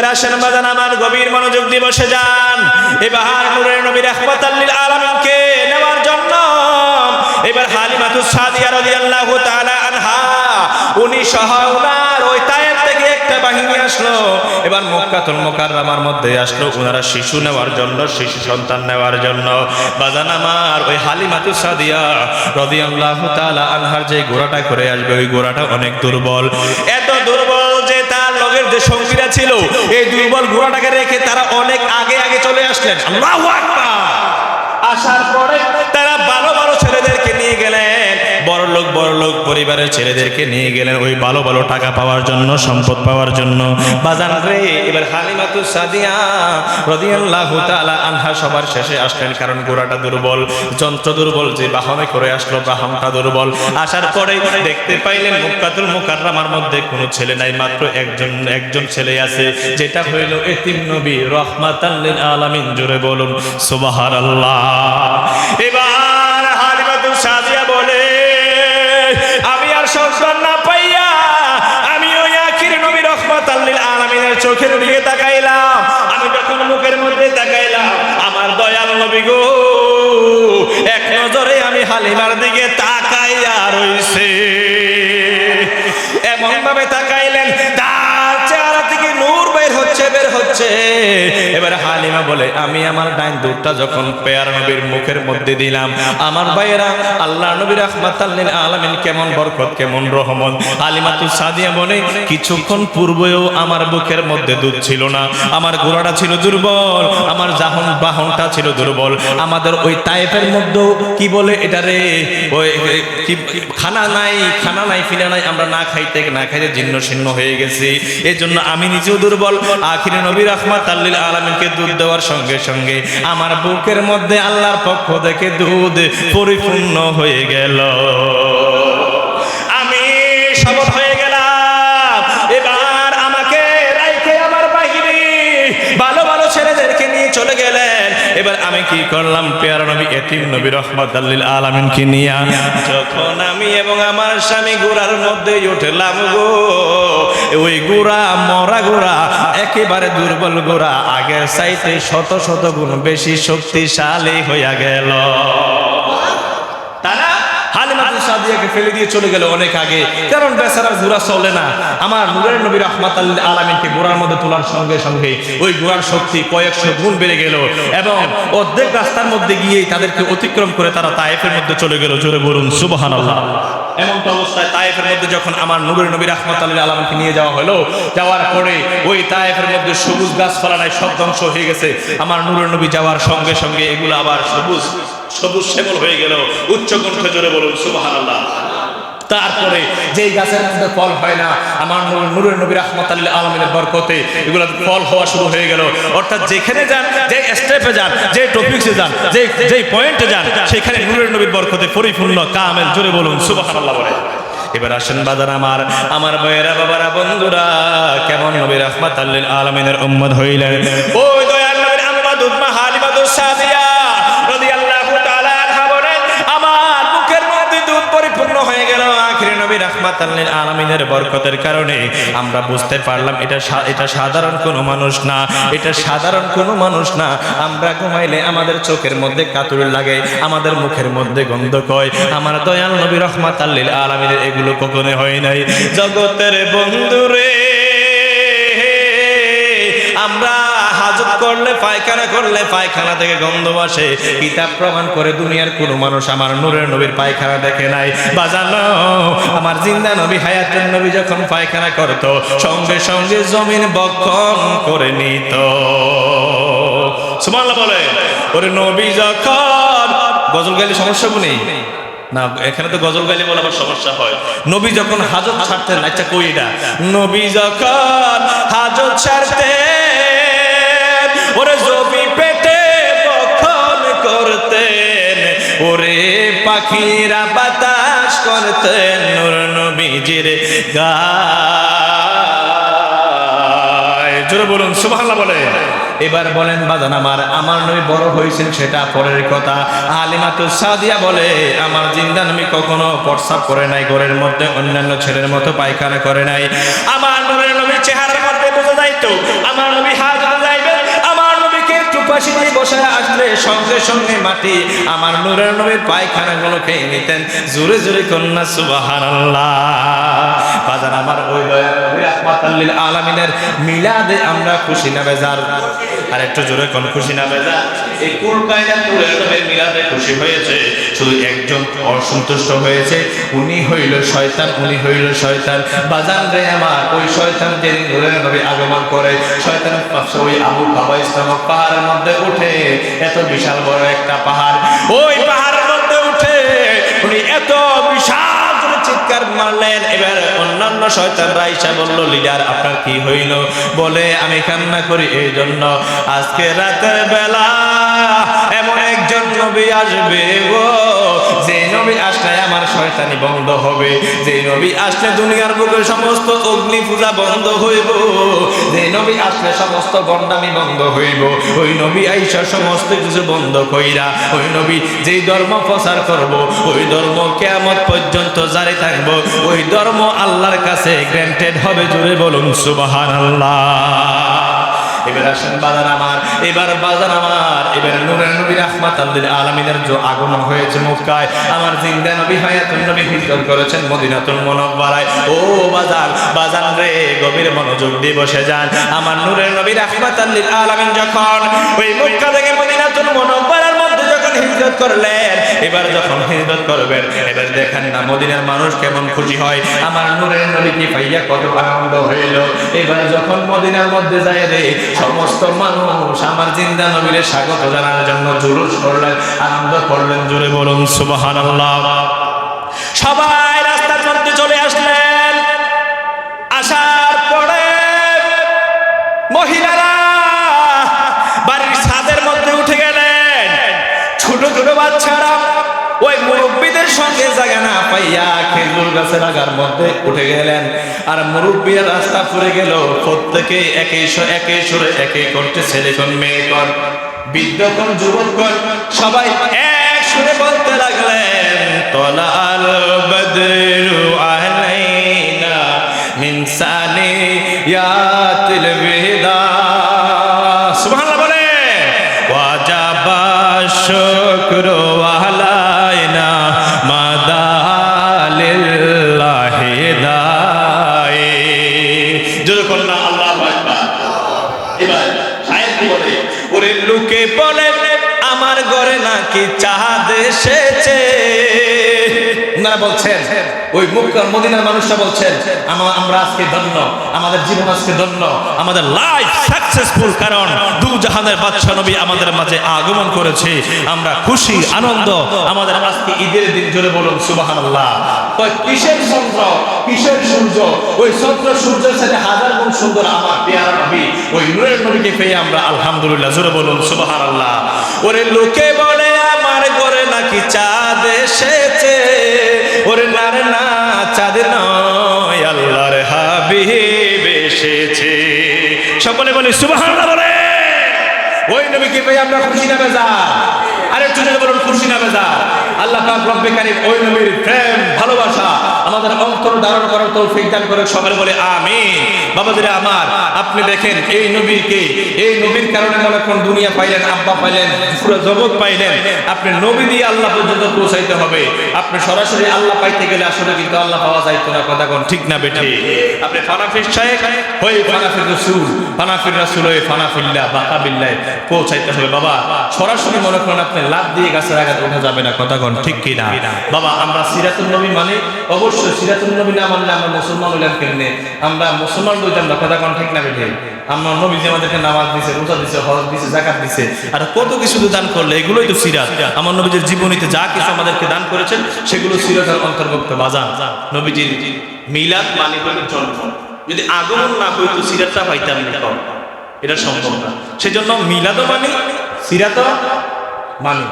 এবার আসেন বাজান আমার, গভীর মনোযোগ দিয়ে বসে যান। এবার নূরের নবী রাহমাতাল লিল আলামিনকে নেওয়ার জন্য এবার হালিমাতুস সাদিয়া রাদিয়াল্লাহু তাআলা আনহা উনি সহ উনার ওই তায়েফ থেকে একটা বাহিনী আসলো, এবার মক্কাতুল মুকাররমার মধ্যে আসলো ওনারা শিশু নেওয়ার জন্য, শিশু সন্তান নেওয়ার জন্য। বাজান আমার ওই হালিমাতুস সাদিয়া রাদিয়াল্লাহু তাআলা আনহার যে ঘোড়াটা করে আসবে ওই ঘোড়াটা অনেক দুর্বল, এত দুর্বল যে তার লগের যে সঙ্গীরা ছিল এই দুর্বল ঘোড়াটাকে রেখে তারা অনেক আগে আগে চলে আসলেন। আল্লাহু আকবার। আসার পরে তারা ভালো ভালো ছেলেদেরকে নিয়ে গেলেন, বড় লোক পরিবারের ছেলেদেরকে নিয়ে গেলেন ওই ভালো ভালো টাকা পাওয়ার জন্য, সম্পদ পাওয়ার জন্য। বাজান রে এবার হালিমাতুস সাদিয়া রাদিয়াল্লাহু তাআলা আনহা সবার শেষে আসলেন, কারণ ঘোড়াটা দুর্বল, যন্ত্র দুর্বল, যে বাহনে করে আসলো বাহনটা দুর্বল। আসার পরে দেখতে পাইলেন মক্কাতুল মুকাররমার মধ্যে কোনো ছেলে নাই, মাত্র একজন ছেলে আছে, যেটা হইল এতিম নবী রাহমাতাল লিল আলামিন। জোরে বলুন সুবহানাল্লাহ। এবার হালিমাতুস সাদিয়া বলে, আমি আর সন্তান না পাইয়া আমি ওই আখির নবী রাহমাতাল লিল আলামিনের চোখের দিকে তাকাইলাম। আমি যখন মুখের মধ্যে তাকাইলাম আমার দয়াল নবী গো এক নজরে আমি হালিমার দিকে তাকাইয়া রইছে, এমন ভাবে তাকাইলেন তার চেহারা থেকে নূর বের হচ্ছে। এবার হালিমা বলে, আমি আমার ডাইন দুধটা যখন পেয়ার নবীর মুখের মধ্যে দিলাম, আমার ভাইয়েরা আল্লাহ নবী রাহমাতাল লিল আলামিন কেমন বরকত কেমন রহমত। হালিমাতুস সাদিয়া বলে, কিছুক্ষণ পূর্বেও আমার বুকের মধ্যে দুধ ছিল না, আমার ঘোড়াটা ছিল দুর্বল, আমার বাহনটা ছিল দুর্বল, আমাদের ওই তায়েফের মধ্যেও কি বলে এটা রে, ওই খানা নাই ফিনা নাই, আমরা না খাইতে জীর্ণ শীর্ণ হয়ে গেছি। এই জন্য আমি নিজেও দুর্বল। আখিরে নবী রাহমাতাল লিল আলামিনকে দুধ দেওয়ার সঙ্গে সঙ্গে আমার বুকের মধ্যে আল্লাহর পক্ষ থেকে দুধ পরিপূর্ণ হয়ে গেল, আমি সবল হয়ে গেলাম। এবার আমাকে রাইখে আমার বাহিনী ভালো ভালো ছেলেদেরকে নিয়ে চলে গেলেন। এবার আমি কি করলাম, পেয়ারা নবী এতিম নবী রাহমাতাল লিল আলামিনকে নিয়ে যখন আমি এবং আমার স্বামী ঘোড়ার মধ্যে উঠলাম গো, ওই ঘোড়া মরা ঘোড়া, একেবারে দুর্বল ঘোড়া আগের চাইতে শত শত গুণ বেশি শক্তিশালী হইয়া গেল। তারা হালিমাতুস সাদিয়াকে ফেলে দিয়ে চলে গেল অনেক আগে, কারণ বেচারার ঘোড়া চলে না। আমার নূরের নবী রাহমাতাল লিল আলামিনকে ঘোড়ার মধ্যে তোলার সঙ্গে সঙ্গে ওই ঘোড়ার শক্তি কয়েকশো গুণ বেড়ে গেল এবং অর্ধেক রাস্তার মধ্যে গিয়ে তাদেরকে অতিক্রম করে তারা তায়েফের মধ্যে চলে গেল। জোরে বলুন সুবহানাল্লাহ। এমনটা অবস্থায় তায়েফের মধ্যে যখন আমার নূরের নবী রাহমাতাল লিল আলামিনকে নিয়ে যাওয়া হলো, যাওয়ার পরে ওই তায়েফের মধ্যে সবুজ গাছপালা নাই, সব ধ্বংস হয়ে গেছে। আমার নূরের নবী যাওয়ার সঙ্গে সঙ্গে এগুলো আবার সবুজ শ্যামল হয়ে গেল। উচ্চ কণ্ঠে জোরে বলুন সুবহানাল্লাহ। তারপরে যেই গাছের মধ্যে ফল হয় না, আমার নূরের নবী রাহমাতাল লিল আলামিনের বরকতে এগুলো ফল হওয়া শুরু হয়ে গেল। অর্থাৎ যেখানে যান, যে স্টেপে যান, যে টপিকসে যান, যেই পয়েন্টে যান, সেখানে নূরের নবীর বরকতে পরিপূর্ণ কামেল। জোরে বলুন সুবহানাল্লাহ বলে। এবার আসেন বাজার আমার ভাইয়েরা, বাবারা, বন্ধুরা, কেমন নবী রাহমাতাল লিল আলামিনের উম্মত হইলেন। ওই দয়াল নবীর আম্মা দুধমা হালিমাতুস সাদিয়া রাদিয়াল্লাহু তাআলা আনহা বলেন, আমার বুকের মধ্যে দুধ পরিপূর্ণ হয়ে গেল আখিরে নবী রাহমাতাল লিল আলামিনের বরকতের কারণে। আমরা বুঝতে পারলাম এটা সাধারণ কোনো মানুষ না, এটা সাধারণ কোনো মানুষ না। আমরা ঘুমাইলে আমাদের চোখের মধ্যে কাতুর লাগে, আমাদের মুখের মধ্যে গন্ধ কয়, আমার দয়াল নবী রাহমাতাল লিল আলামিনের এগুলো কখনো হয় নাই। জগতের বন্ধুরে, আমরা হাজত করলে পায়খানা করলে পায়খানা থেকে গন্ধ আসে, কিতাব প্রমাণ করে দুনিয়ার কোনো মানুষ আমার নূরের নবীর পায়খানা দেখে নাই। বাজানো আমার জিন্দা নবী হায়াতুন নবী যখন পায়খানা করত, সঙ্গে সঙ্গে জমিন বক্ষণ করে নিত। সুবহানাল্লাহ বলে। ওরে নবী যখন গজল গাইলে সমস্যা নেই না, এখানে তো গজল গাইলে বলে আবার সমস্যা হয়। নবী যখন হাজত ছাড়তেন, আচ্ছা কই এটা, নবী যখন হাজত ছাড়তেন, ওরে জমি পেটে বক্ষণ করতেন, ওরে পাখিরা বাতাস করতেন নূর নবীজির গায়। জোরে বলুন সুবহানাল্লাহ বলে। এবার বলেন বাজান আমার নবী বড় হয়েছেন সেটা পরের কথা। হালিমাতুস সাদিয়া বলে, আমার জিন্দা নবী কখনো প্রস্রাব করে নাই ঘরের মধ্যে, অন্যান্য ছেলের মতো পায়খানা করে নাই। আমার নূরের নবীর চেহারার মধ্যে বোঝা যাইতো আমার সঙ্গে সঙ্গে মাটি আমার নূরের নবীর পায়খানাগুলো খেয়ে নিতেন। জোরে জোরে কন্যা সুবহানাল্লাহ। বাজার আমার ওই দয়ার নবী রাহমাতাল লিল আলামিনের মিলাদে আমরা খুশি না বেজার? আর একটু জোরে কোন খুশি না বেজার? এই কুল কায়নাত নূরের নবীর মিলাদে খুশি হয়েছে, শুধু একজন অসন্তুষ্ট হয়েছে, উনি হইল শয়তান, উনি হইল শয়তান। বাজান রে আমার, ওই শয়তান যেদিন নূরের নবী আগমন করে, শয়তানের পাশে ওই আবু কাবাইস নামক পাহাড়ের মধ্যে উঠে, এত বিশাল বড় একটা পাহাড়, ওই পাহাড়ের মধ্যে উঠে উনি এত বিশাল করে চিৎকার মারলেন। এবার অন্যান্য শয়তানরা আইসা বলল, লিডার আপনার কি হইল? বলে আমি কান্না করি এই জন্য, আজকে রাতের বেলা এমন একজন নবী আসবে গো, যে নবী আসলে আমার শয়তানি বন্ধ হবে, যে নবী আসলে দুনিয়ার বুকে সমস্ত অগ্নি পূজা বন্ধ হইব, যে নবী আসলে সমস্ত গন্ডামি বন্ধ হইব। ওই নবী আইসা সমস্ত কিছু বন্ধ কইরা, ওই নবী যেই ধর্ম প্রচার করব, ওই ধর্ম কিয়ামত পর্যন্ত জারি থাকবো, ওই ধর্ম আল্লাহর কাছে গ্র্যান্টেড হবে। জোরে বলুন সুবহানাল্লাহ। এবার আসেন বাজার আমার, এবার বাজার আমার, এবার নূরের নবী রাহমাতাল লিল আলামিনের যে আগমন হয়েছে মক্কায়, আমার জিন্দা নবী হায়াতুন নবী হিজরত করেছেন মদিনাতুল মুনাওয়ারায়। ও বাজার, বাজার রে গভীর মনোযোগ দিয়ে বসে যান। আমার নূরের নবী রাহমাতাল লিল আলামিন যখন ওই মক্কা থেকে মদিনাতুল মুনাওয়ারার মধ্যে যখন হিজরত করলেন, এবার যখন হিজরত করবেন, এবার দেখেন না মদিনার মানুষ কেমন খুশি হয়, আমার নূরের নবীকে পাইয়া কত আনন্দ হইল। এবার যখন মদিনার মধ্যে যায় রে, সমস্ত মানুষ আমার জিন্দা নবীর স্বাগত জানানোর জন্য জুলুস করলেন, আনন্দ করলেন। জোরে বলুন সুবহানাল্লাহ। সবাই রাস্তার মধ্যে চলে আসলেন। আসার পরে মহিলারা বাড়ির ছাদের মধ্যে উঠে গেলেন। ছোট ছোট বাচ্চারা ওই মুরব্বীদের সঙ্গে জায়গা না পাইয়া খেজুর গাছের আগার মধ্যে উঠে গেলেন। আর মুরব্বীরা রাস্তা ফুরে গেল, প্রত্যেকে একে সুরে একে করতে, ছেলে কোন মেয়ে কোন বৃদ্ধ কোন যুবক কোন, সবাই এক সুরে বলতে লাগলেন, তলাল বদরু আলাইনা মিন সানিয়াতিল বিদা। সুবহানাল্লাহ বলে, ওয়াজাবা শুকরু আলাইনা মাদালিল্লাহি দাই। যখন না আল্লাহু আকবার। এবার শায়েখ বলে, ওরে লোকে বলে আমার ঘরে নাকি চাঁদ এসেছে। ওনারা বলছেন, ওই মক্কা মদিনার মানুষরা বলছেন, আমরা আজকে ধন্য, আমাদের জীবন আজকে ধন্য, আমাদের লাইফ সাকসেসফুল, কারণ দু জাহানের বাদশা নবী আমাদের মাঝে আগমন করেছে, আমরা খুশি আনন্দ, আমাদের আজকে ঈদের দিন। জোরে বলুন সুবহানাল্লাহ। ওই কিসের চন্দ্র, কিসের সূর্য, ওই চন্দ্র সূর্যের সাথে হাজার গুণ সুন্দর আমার পেয়ারা নবী, ওই নূরের নবীকে পেয়ে আমরা আলহামদুলিল্লাহ। জোরে বলুন সুবহানাল্লাহ। ওরে লোকে বলে আমার ঘরে নাকি চাঁদ এসেছে, ওরে না রে না, চাঁদ নয় আল্লাহর হাবিব এসেছে। সকলে বলি সুবহানাল্লাহ বলে। ওই নবীকে পেয়ে আমরা খুশি না বেজার? আরেকটু জোরে বলুন খুশি না বেজার? আল্লাহ পাক রব্বে কারীম ওই নবীর প্রেম ভালোবাসা আমাদের অন্তর ধারণ করার তৌফিক দান করে। সকলে বলে আমিন। বাবাজিরা আমার, আপনি দেখেন এই নবীকে, এই নবীর কারণে মনে কোন দুনিয়া পাইলেন, আব্বা পাইলেন, পুরো জগৎ পাইলেন। আপনি নবী দিয়ে আল্লাহ পর্যন্ত পৌঁছাইতে হবে। আপনি সরাসরি আল্লাহ পাইতে গেলে আসলে কিন্তু আল্লাহ পাওয়া যাইতো না। কথা কোন ঠিক না বেঠি? আপনি ফানাফির শায়েখ হই, ফানাফির রাসূল, ফানাফির রাসূল হই, ফানাফিল্লাহ বাকা বিল্লাহ পৌঁছাইতে হবে। বাবা সরাসরি মনে করেন আপনি লাভ দিয়ে গাছের আগাতে ওঠা যাবে না। কথা কোন ঠিক কি না? বাবা আমরা সিরাতুন নবী মানে অবশ্যই সিরাতুন নবী না মানলে আমরা মুসলমান হইলাম কেমনে? আমরা মুসলমান হইতাম না। কথা কোন ঠিক না বেঠি? আমরা নবী যে আমাদেরকে নামাজ দিয়েছে, রোজা দিয়েছে, হজ দিয়েছে, যাকাত দিয়েছে, আর কত কিছু দান করলে, এগুলোই তো সিরাত। আমার নবীজির জীবনীতে যা কিছু আমাদেরকে দান করেছেন সেগুলো সিরাতের অন্তর্ভুক্ত। বাজান নবীজির মিলাদ মানে হলো জন্ম। যদি আগমন না হইতো সিরাতটা পাইতাম না, এটা সম্ভব না। সেজন্য মিলাদও মানে, সিরাতও মানে।